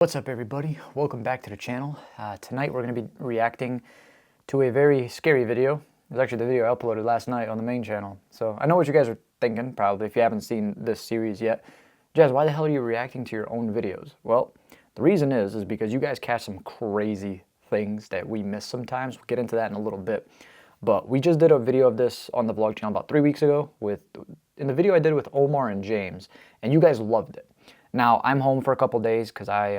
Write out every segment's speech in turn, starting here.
What's up, everybody? Welcome back to the channel. Tonight we're going to be reacting to a very scary video. It was actually the video I uploaded last night on the main channel. So I know what you guys are thinking, probably, if you haven't seen this series yet. Jazz, why the hell are you reacting to your own videos? Well, the reason is because you guys catch some crazy things that we miss sometimes. We'll get into that in a little bit. But we just did a video of this on the vlog channel about 3 weeks ago in the video I did with Omar and James, and you guys loved it. Now, I'm home for a couple days because I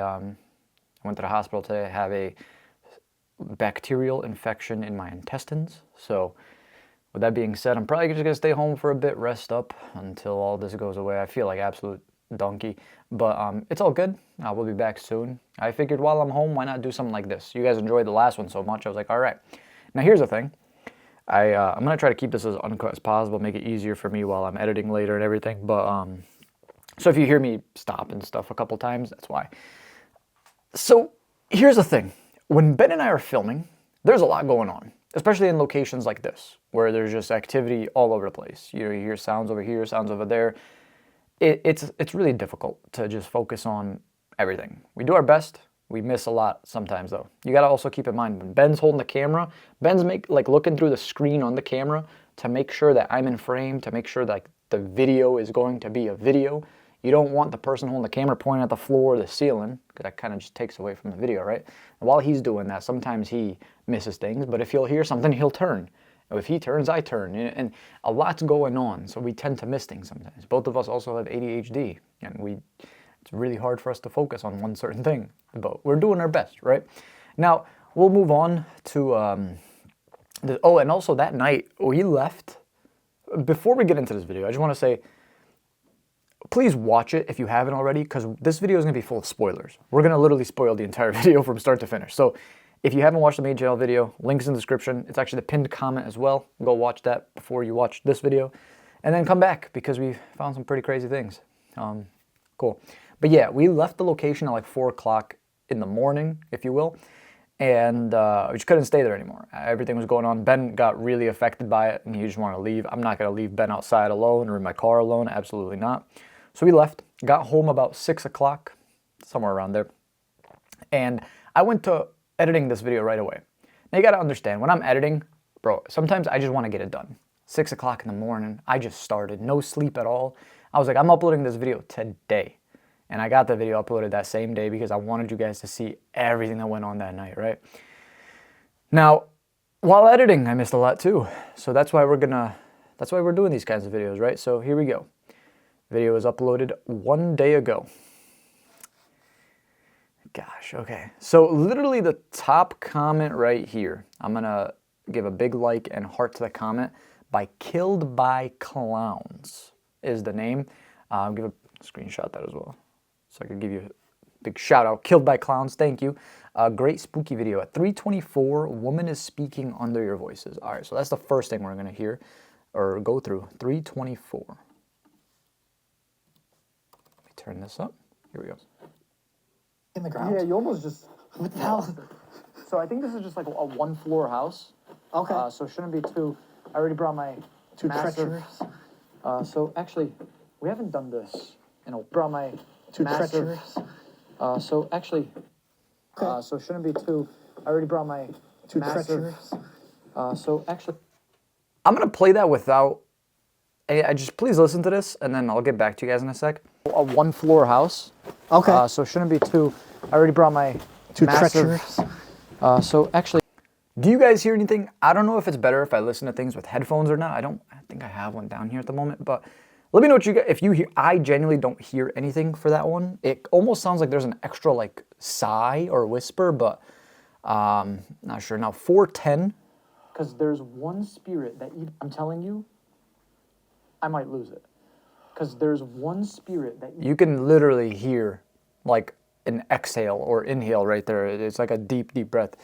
went to the hospital today. I have a bacterial infection in my intestines. So, with that being said, I'm probably just going to stay home for a bit, rest up until all this goes away. I feel like absolute donkey, but it's all good. We'll be back soon. I figured while I'm home, why not do something like this? You guys enjoyed the last one so much, I was like, all right. Now, here's the thing. I'm going to try to keep this as uncut as possible, make it easier for me while I'm editing later and everything, but so if you hear me stop and stuff a couple times, that's why. So here's the thing. When Ben and I are filming, there's a lot going on, especially in locations like this, where there's just activity all over the place. You know, you hear sounds over here, sounds over there. It's really difficult to just focus on everything. We do our best. We miss a lot sometimes, though. You got to also keep in mind, when Ben's holding the camera, Ben's looking through the screen on the camera to make sure that I'm in frame, to make sure that the video is going to be a video. You don't want the person holding the camera pointing at the floor or the ceiling, because that kind of just takes away from the video, right? And while he's doing that, sometimes he misses things, but if he'll hear something, he'll turn. If he turns, I turn, and a lot's going on, so we tend to miss things sometimes. Both of us also have ADHD, and it's really hard for us to focus on one certain thing, but we're doing our best, right? Now, we'll move on to, and also that night, we left. Before we get into this video, I just want to say, please watch it if you haven't already, because this video is going to be full of spoilers. We're going to literally spoil the entire video from start to finish. So if you haven't watched the main channel video, link's in the description. It's actually the pinned comment as well. Go watch that before you watch this video. And then come back, because we found some pretty crazy things. Cool. But yeah, we left the location at like 4 o'clock in the morning, if you will. And we just couldn't stay there anymore. Everything was going on. Ben got really affected by it, and he just wanted to leave. I'm not going to leave Ben outside alone or in my car alone. Absolutely not. So we left, got home about 6 o'clock, somewhere around there, and I went to editing this video right away. Now you gotta understand, when I'm editing, bro, sometimes I just want to get it done. 6 o'clock in the morning, I just started, no sleep at all. I was like, I'm uploading this video today, and I got the video uploaded that same day because I wanted you guys to see everything that went on that night, right? Now, while editing, I missed a lot too, so that's why we're doing these kinds of videos, right? So here we go. Video was uploaded 1 day ago. Gosh, okay. So literally the top comment right here, I'm gonna give a big like and heart to the comment by Killed by Clowns is the name. I'll give a screenshot that as well, so I could give you a big shout out. Killed by Clowns, thank you. Great spooky video. At 3:24, woman is speaking under your voices. All right, so that's the first thing we're gonna hear or go through. 3:24. Turn this up. Here we go. In the ground? Yeah, you almost just... What the hell? So I think this is just like a one-floor house. Okay. So it shouldn't be too... I already brought my Too massive... treacherous. So actually, we haven't done this. You know, brought my Too massive... treacherous. So actually... Okay. So it shouldn't be too... I already brought my Too massive... treacherous. So actually... I'm gonna play that without... I just please listen to this, and then I'll get back to you guys in a sec. A one-floor house. Okay. So it shouldn't be too... I already brought my Too massive... treacherous. So actually... Do you guys hear anything? I don't know if it's better if I listen to things with headphones or not. I think I have one down here at the moment, but let me know what you guys, if you hear. I genuinely don't hear anything for that one. It almost sounds like there's an extra like sigh or whisper, but not sure. Now 4:10. Because there's one spirit that I'm telling you, I might lose it. Because there's one spirit that You can literally hear like an exhale or inhale right there. It's like a deep, deep breath.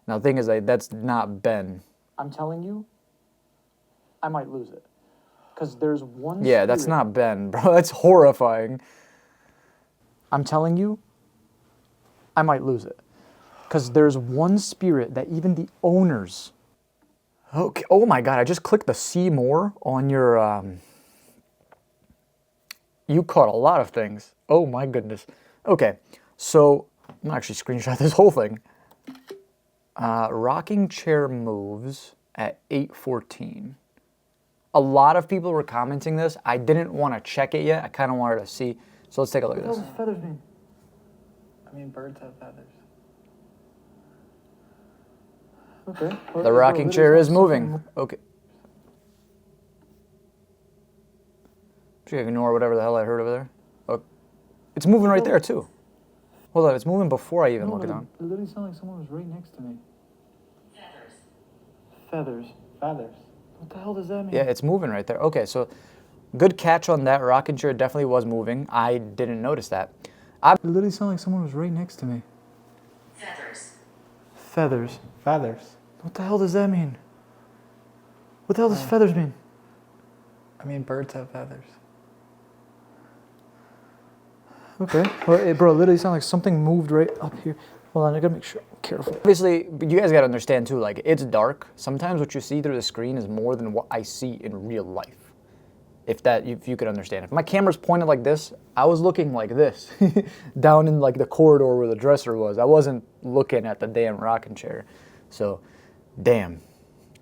Now the thing is, that's not Ben. I'm telling you, I might lose it. Because there's one Yeah, that's not Ben, bro. That's horrifying. I'm telling you, I might lose it. Because there's one spirit that even the owners... Okay. Oh my God, I just clicked the see more on your... You caught a lot of things. Oh my goodness. Okay, so I'm gonna actually screenshot this whole thing. Rocking chair moves at 8:14. A lot of people were commenting this. I didn't want to check it yet. I kind of wanted to see. So let's take a look at this. What does feathers mean? I mean, birds have feathers. Okay. Well, The rocking it chair is something- moving. Okay. Should I ignore whatever the hell I heard over there? Oh, it's moving right there too. Hold on, it's moving before I even No, look but it down. it literally sounded like someone was right next to me. Feathers. Feathers. Feathers. What the hell does that mean? Yeah, it's moving right there. Okay, so good catch on that. Rocking chair definitely was moving. I didn't notice that. It literally sounded like someone was right next to me. Feathers. Feathers. Feathers. What the hell does that mean? What the hell does feathers mean? I mean, birds have feathers. Okay. Well, bro, it literally sounded like something moved right up here. Hold on, I gotta make sure. Careful. Obviously, but you guys gotta understand too, like, it's dark. Sometimes what you see through the screen is more than what I see in real life. If you could understand. If my camera's pointed like this, I was looking like this, down in like the corridor where the dresser was. I wasn't looking at the damn rocking chair. So, damn,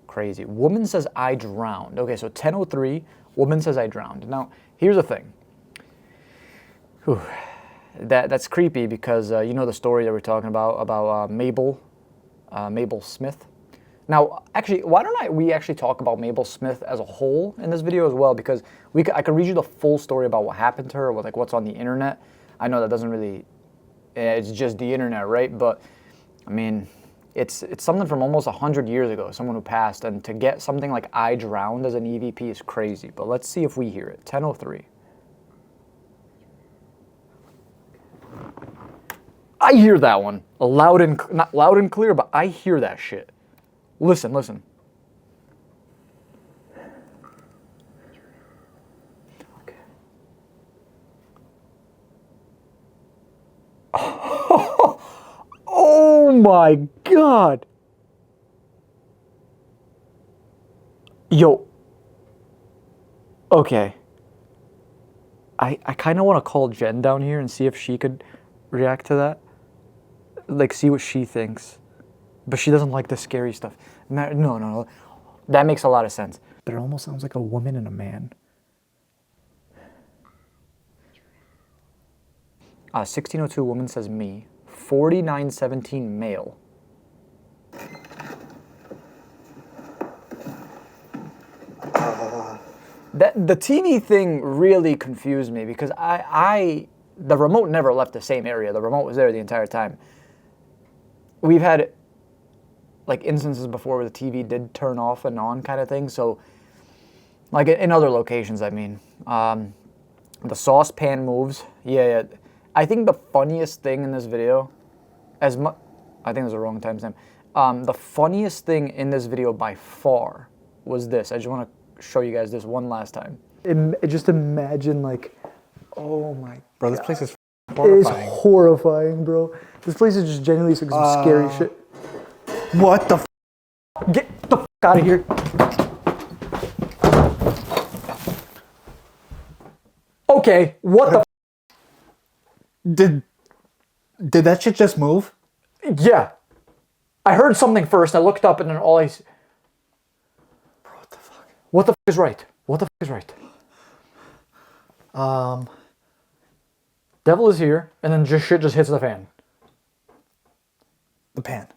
crazy. Woman says I drowned. Okay, so 10:03, woman says I drowned. Now, here's the thing. Whew. That's creepy because you know the story that we're talking about Mabel Smith. Now, actually, why don't we actually talk about Mabel Smith as a whole in this video as well? Because I could read you the full story about what happened to her, or like what's on the internet. I know that doesn't really, it's just the internet, right? But I mean, it's something from almost 100 years ago, someone who passed, and to get something like I drowned as an EVP is crazy. But let's see if we hear it. 10:03. I hear that one loud and not loud and clear, but I hear that shit. Listen, listen. Okay. Oh my God. Yo. Okay. I kind of want to call Jen down here and see if she could react to that. Like, see what she thinks. But she doesn't like the scary stuff. No. That makes a lot of sense. But it almost sounds like a woman and a man. 1602 woman says me. 4917 male. The TV thing really confused me because the remote never left the same area. The remote was there the entire time. We've had like instances before where the TV did turn off and on kind of thing. So like in other locations, I mean, the saucepan moves. Yeah. I think the funniest thing in this video, I think it was the wrong timestamp. The funniest thing in this video by far was this. I just want to show you guys this one last time. Just imagine, like, oh my Bro, this place is It's horrifying. horrifying, bro. This place is just genuinely some scary shit. What the Get the f out of here. Okay, what the f? Did that shit just move? Yeah. I heard something first, I looked up, and then all I see... Bro, what the fuck? What the f is right? What the f is right? Devil is here, and then just shit just hits the fan. The pan.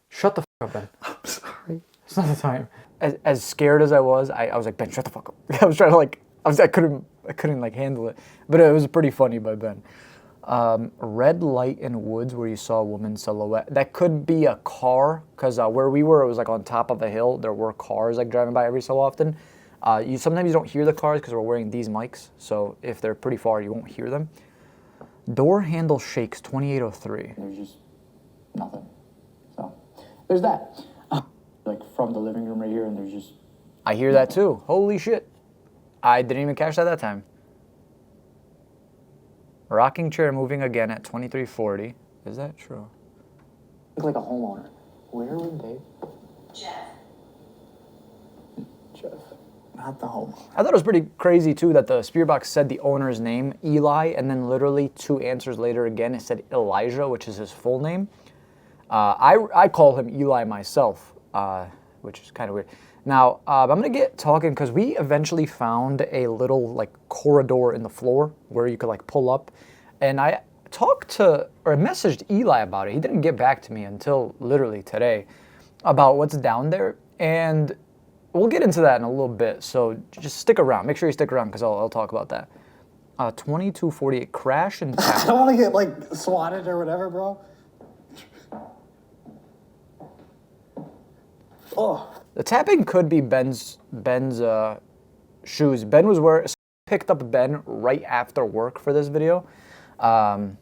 Shut the f up, Ben. I'm sorry. It's not the time. As scared as I was like, Ben, shut the fuck up. I was trying to like, I couldn't like handle it, but it was pretty funny by Ben. Red light in woods where you saw a woman's silhouette. That could be a car, because where we were, it was like on top of a hill. There were cars like driving by every so often. Sometimes you don't hear the cars because we're wearing these mics, so if they're pretty far, you won't hear them. Door handle shakes, 2803. There's just nothing. So there's that. Like from the living room right here, and there's just I hear that too. Holy shit. I didn't even catch that time. Rocking chair moving again at 2340. Is that true? look like a homeowner. Where would they? Jeff. Jeff. Not the homo. I thought it was pretty crazy too that the spirit box said the owner's name, Eli, and then literally 2 answers later again it said Elijah, which is his full name. I call him Eli myself, which is kind of weird. Now I'm gonna get talking because we eventually found a little like corridor in the floor where you could like pull up, and I talked to or messaged Eli about it. He didn't get back to me until literally today about what's down there, and we'll get into that in a little bit, so just stick around. Make sure you stick around because I'll talk about that. 2248 crash and I don't want to get like swatted or whatever, bro. Oh. The tapping could be Ben's shoes. Ben picked up Ben right after work for this video, and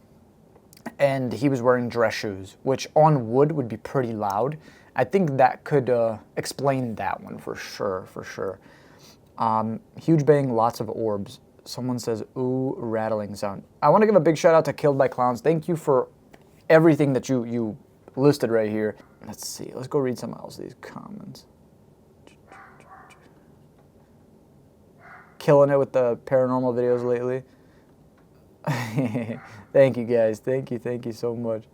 he was wearing dress shoes, which on wood would be pretty loud. I think that could explain that one for sure. Huge bang, lots of orbs. Someone says, ooh, rattling sound. I want to give a big shout out to Killed by Clowns. Thank you for everything that you listed right here. Let's see. Let's go read some else of these comments. Killing it with the paranormal videos lately. Thank you guys. Thank you so much.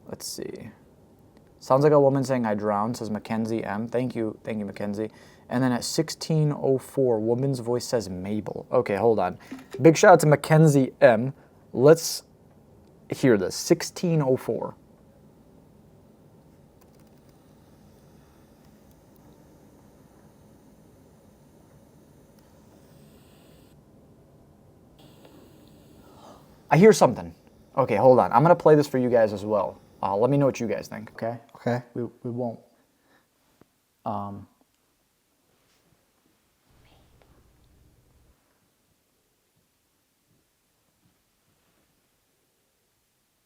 Let's see. Sounds like a woman saying I drowned, says Mackenzie M. Thank you, Mackenzie. And then at 1604, woman's voice says Mabel. Okay, hold on. Big shout out to Mackenzie M. Let's hear this. 1604. I hear something. Okay, hold on. I'm gonna play this for you guys as well. Let me know what you guys think, okay? Okay. We won't.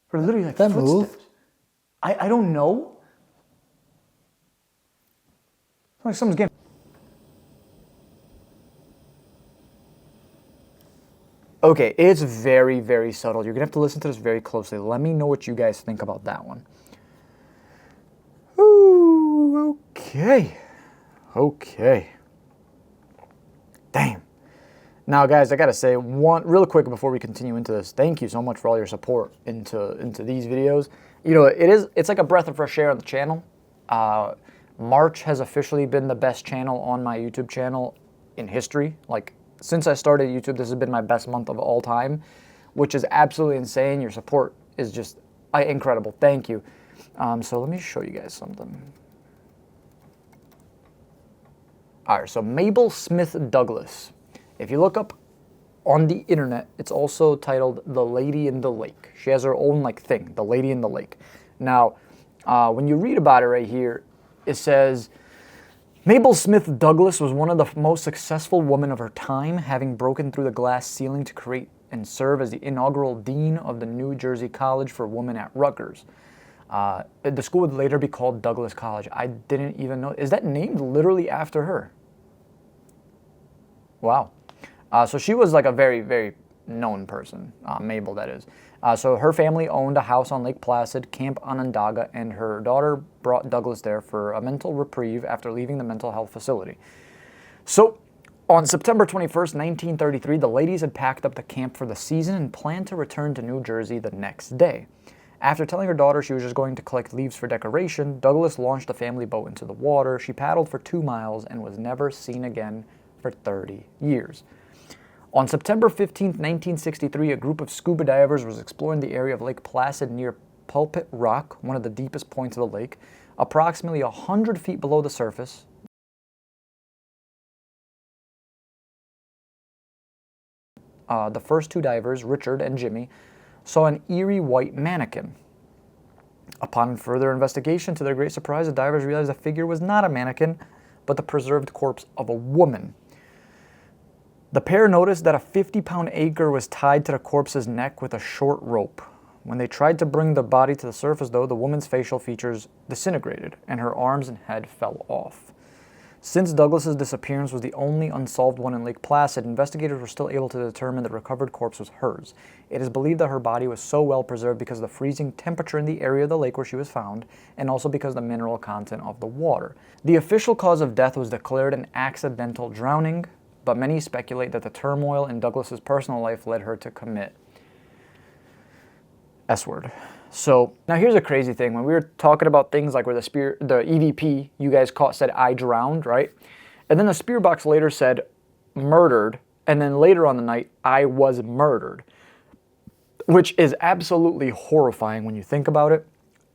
For literally like That footsteps. moved? I don't know. It's like someone's getting. Okay, it's very, very subtle. You're gonna have to listen to this very closely. Let me know what you guys think about that one. Ooh, okay. Okay. Damn. Now, guys, I gotta say one real quick before we continue into this. Thank you so much for all your support into these videos. You know, it's like a breath of fresh air on the channel. March has officially been the best channel on my YouTube channel in history. Like, since I started YouTube, this has been my best month of all time, which is absolutely insane. Your support is just incredible. Thank you. So let me show you guys something. All right, so Mabel Smith Douglas. If you look up on the internet, it's also titled The Lady in the Lake. She has her own like thing, The Lady in the Lake. Now, when you read about it right here, it says, Mabel Smith Douglas was one of the most successful women of her time, having broken through the glass ceiling to create and serve as the inaugural dean of the New Jersey College for Women at Rutgers. The school would later be called Douglas College. I didn't even know. Is that named literally after her? Wow. So she was like a very, very known person, Mabel, that is. So her family owned a house on Lake Placid, Camp Onondaga, and her daughter brought Douglas there for a mental reprieve after leaving the mental health facility. So on September 21st, 1933, the ladies had packed up the camp for the season and planned to return to New Jersey the next day. After telling her daughter she was just going to collect leaves for decoration, Douglas launched the family boat into the water. She paddled for 2 miles and was never seen again for 30 years. On September 15, 1963, a group of scuba divers was exploring the area of Lake Placid near Pulpit Rock, one of the deepest points of the lake, approximately 100 feet below the surface. The first 2 divers, Richard and Jimmy, saw an eerie white mannequin. Upon further investigation, to their great surprise, the divers realized the figure was not a mannequin, but the preserved corpse of a woman. The pair noticed that a 50-pound anchor was tied to the corpse's neck with a short rope. When they tried to bring the body to the surface, though, the woman's facial features disintegrated, and her arms and head fell off. Since Douglas's disappearance was the only unsolved one in Lake Placid, investigators were still able to determine the recovered corpse was hers. It is believed that her body was so well preserved because of the freezing temperature in the area of the lake where she was found, and also because of the mineral content of the water. The official cause of death was declared an accidental drowning, but many speculate that the turmoil in Douglas's personal life led her to commit S-word. So now here's a crazy thing. When we were talking about things like where the EVP you guys caught said I drowned, right? And then the spirit box later said murdered, and then later on the night I was murdered, which is absolutely horrifying when you think about it.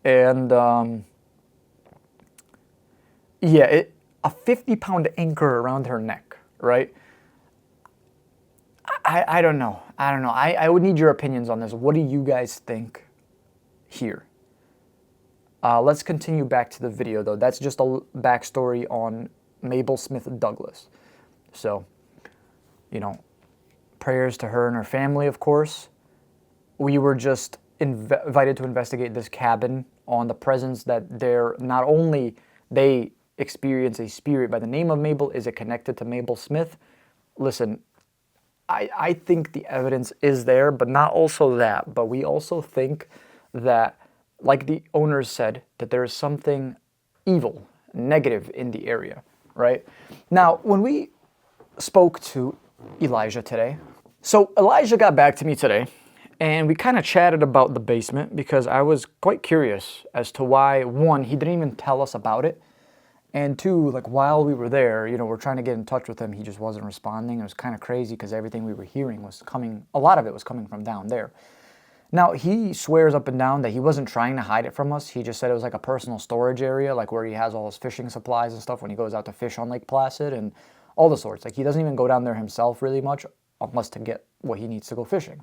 And yeah, a 50-pound anchor around her neck, right? I don't know. I would need your opinions on this. What do you guys think here? Let's continue back to the video, though. That's just a backstory on Mabel Smith Douglas. So, you know, prayers to her and her family, of course. We were just invited to investigate this cabin on the presence that they're not only they experience a spirit by the name of Mabel, is it connected to Mabel Smith? Listen, I think the evidence is there, but not also that. But we also think that, like the owners said, that there is something evil, negative in the area, right? Now, when we spoke to Elijah today, so Elijah got back to me today, and we kind of chatted about the basement because I was quite curious as to why, one, he didn't even tell us about it, and two, like while we were there, you know, we're trying to get in touch with him, he just wasn't responding. It was kind of crazy because everything we were hearing was coming, a lot of it was coming from down there. Now, he swears up and down that he wasn't trying to hide it from us. He just said it was like a personal storage area, like where he has all his fishing supplies and stuff when he goes out to fish on Lake Placid and all the sorts. Like he doesn't even go down there himself really much unless to get what he needs to go fishing.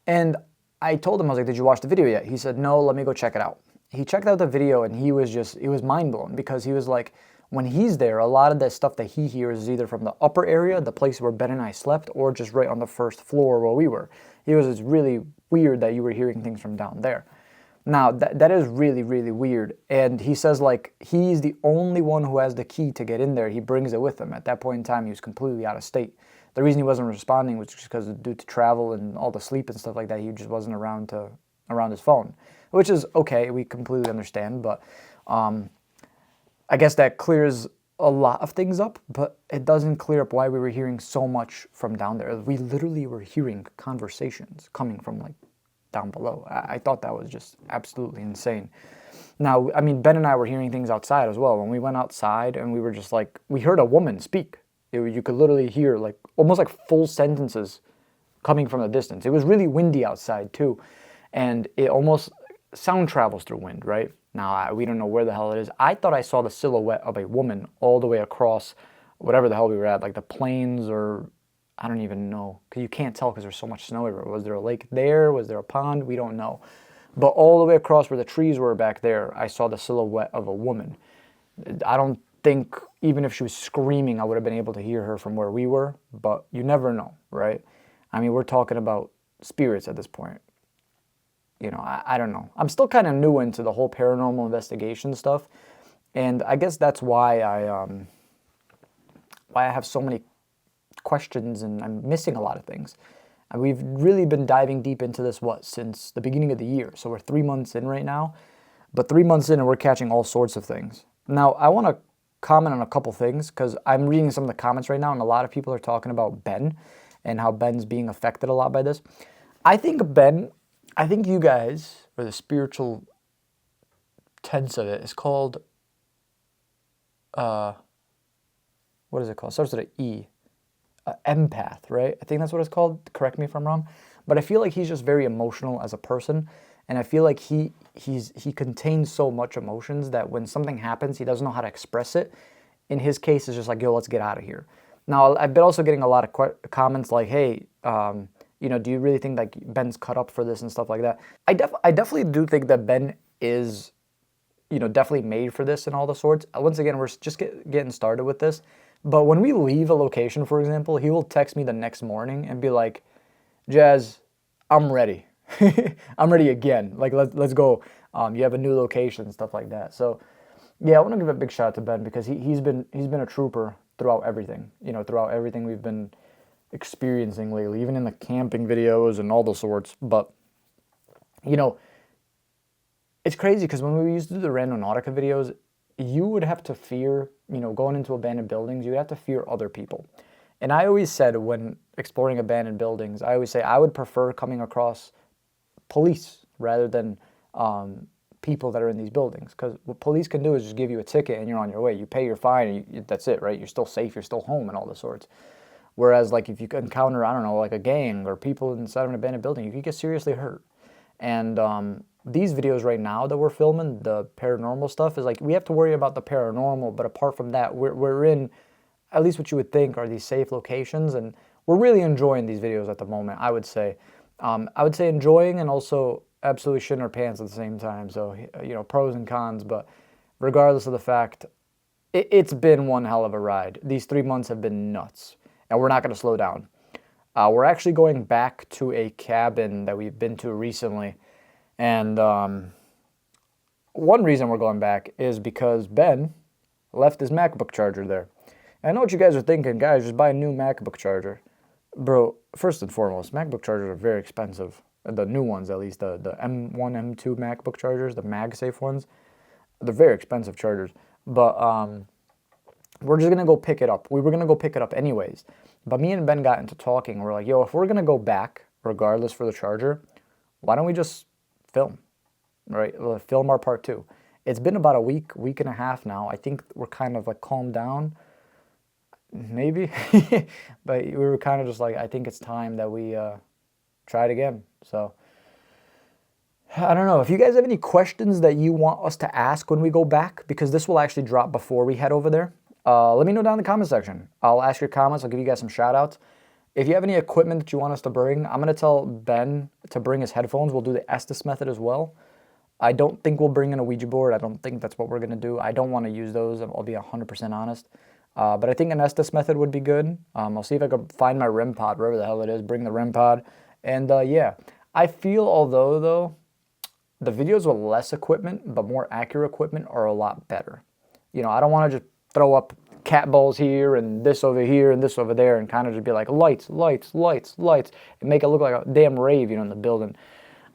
And I told him, I was like, did you watch the video yet? He said, no, let me go check it out. He checked out the video and he was mind blown because he was like, when he's there, a lot of the stuff that he hears is either from the upper area, the place where Ben and I slept, or just right on the first floor where we were. He was, it's really weird that you were hearing things from down there. Now, that is really, really weird. And he says, like, he's the only one who has the key to get in there. He brings it with him. At that point in time, he was completely out of state. The reason he wasn't responding was just because due to travel and all the sleep and stuff like that, he just wasn't around his phone, which is okay. We completely understand, but I guess that clears a lot of things up, but it doesn't clear up why we were hearing so much from down there. We literally were hearing conversations coming from like down below. I thought that was just absolutely insane. Now, I mean, Ben and I were hearing things outside as well. When we went outside and we were just like, we heard a woman speak. You could literally hear like almost like full sentences coming from the distance. It was really windy outside too. And it almost, sound travels through wind, right? Now, we don't know where the hell it is. I thought I saw the silhouette of a woman all the way across whatever the hell we were at, like the plains or I don't even know. Because you can't tell because there's so much snow everywhere. Was there a lake there? Was there a pond? We don't know. But all the way across where the trees were back there, I saw the silhouette of a woman. I don't think, even if she was screaming, I would have been able to hear her from where we were. But you never know, right? I mean, we're talking about spirits at this point. You know, I don't know. I'm still kind of new into the whole paranormal investigation stuff, and I guess that's why I have so many questions and I'm missing a lot of things. And we've really been diving deep into this, since the beginning of the year. So we're 3 months in right now, but 3 months in and we're catching all sorts of things. Now, I want to comment on a couple things because I'm reading some of the comments right now, and a lot of people are talking about Ben and how Ben's being affected a lot by this. I think you guys, or the spiritual tense of it, is called, what is it called? It starts with an E. Empath, right? I think that's what it's called. Correct me if I'm wrong. But I feel like he's just very emotional as a person. And I feel like he contains so much emotions that when something happens, he doesn't know how to express it. In his case, it's just like, yo, let's get out of here. Now, I've been also getting a lot of comments like, hey, you know, do you really think like Ben's cut up for this and stuff like that? I definitely do think that Ben is, you know, definitely made for this and all the sorts. Once again, we're just getting started with this. But when we leave a location, for example, he will text me the next morning and be like, Jazz, I'm ready. I'm ready again. Like, let's go. You have a new location and stuff like that. So Yeah, I want to give a big shout out to Ben because he's been a trooper throughout everything. Throughout everything we've been experiencing lately, even in the camping videos and all the sorts. But it's crazy because when we used to do the Randonautica videos, you would have to fear, going into abandoned buildings, you would have to fear other people. And I always said when exploring abandoned buildings, I always say I would prefer coming across police rather than people that are in these buildings. Because what police can do is just give you a ticket and you're on your way. You pay your fine and that's it, right? You're still safe, you're still home and all the sorts. Whereas like if you encounter, I don't know, like a gang or people inside of an abandoned building, you could get seriously hurt. And these videos right now that we're filming, the paranormal stuff, is like we have to worry about the paranormal, but apart from that, we're in, at least what you would think are these safe locations, and we're really enjoying these videos at the moment, I would say. I would say enjoying and also absolutely shitting our pants at the same time. So, pros and cons, but regardless of the fact, it's been one hell of a ride. These 3 months have been nuts, and we're not going to slow down. We're actually going back to a cabin that we've been to recently, and one reason we're going back is because Ben left his MacBook charger there. And I know what you guys are thinking, guys, just buy a new MacBook charger. Bro, first and foremost, MacBook chargers are very expensive. The new ones, at least, the M1, M2 MacBook chargers, the MagSafe ones, they're very expensive chargers. But we're just going to go pick it up. We were going to go pick it up anyways. But me and Ben got into talking. We're like, yo, if we're going to go back, regardless for the charger, why don't we just film, right? We'll film our part 2. It's been about a week and a half now. I think we're kind of like calmed down, maybe. But we were kind of just like, I think it's time that we try it again. So I don't know. If you guys have any questions that you want us to ask when we go back, because this will actually drop before we head over there, let me know down in the comment section. I'll ask your comments. I'll give you guys some shout outs. If you have any equipment that you want us to bring, I'm going to tell Ben to bring his headphones. We'll do the Estes method as well. I don't think we'll bring in a Ouija board. I don't think that's what we're going to do. I don't want to use those. I'll be 100% honest. But I think an Estes method would be good. I'll see if I can find my REM pod, wherever the hell it is, bring the REM pod. And yeah, I feel although, though, the videos with less equipment, but more accurate equipment are a lot better. I don't want to just throw up cat balls here and this over here and this over there and kind of just be like lights, lights, lights, lights, and make it look like a damn rave, in the building.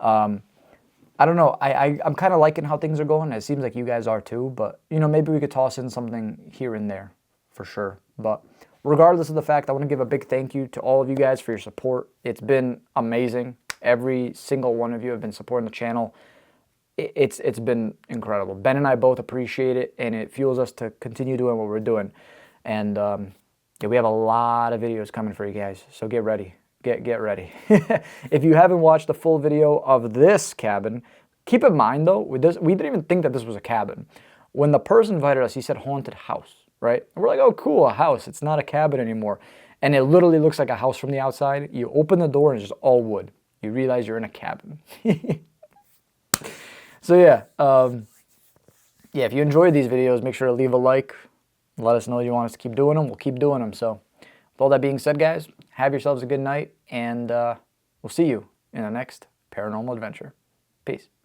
I don't know. I'm kind of liking how things are going. It seems like you guys are too, but maybe we could toss in something here and there for sure. But regardless of the fact, I want to give a big thank you to all of you guys for your support. It's been amazing. Every single one of you have been supporting the channel. It's been incredible. Ben and I both appreciate it, and it fuels us to continue doing what we're doing. And yeah, we have a lot of videos coming for you guys, so get ready. Get ready. If you haven't watched the full video of this cabin, keep in mind though, we didn't even think that this was a cabin. When the person invited us, he said haunted house, right? And we're like, oh cool, a house. It's not a cabin anymore. And it literally looks like a house from the outside. You open the door and it's just all wood. You realize you're in a cabin. So yeah, yeah, if you enjoyed these videos, make sure to leave a like. Let us know you want us to keep doing them. We'll keep doing them. So with all that being said, guys, have yourselves a good night, and we'll see you in the next paranormal adventure. Peace.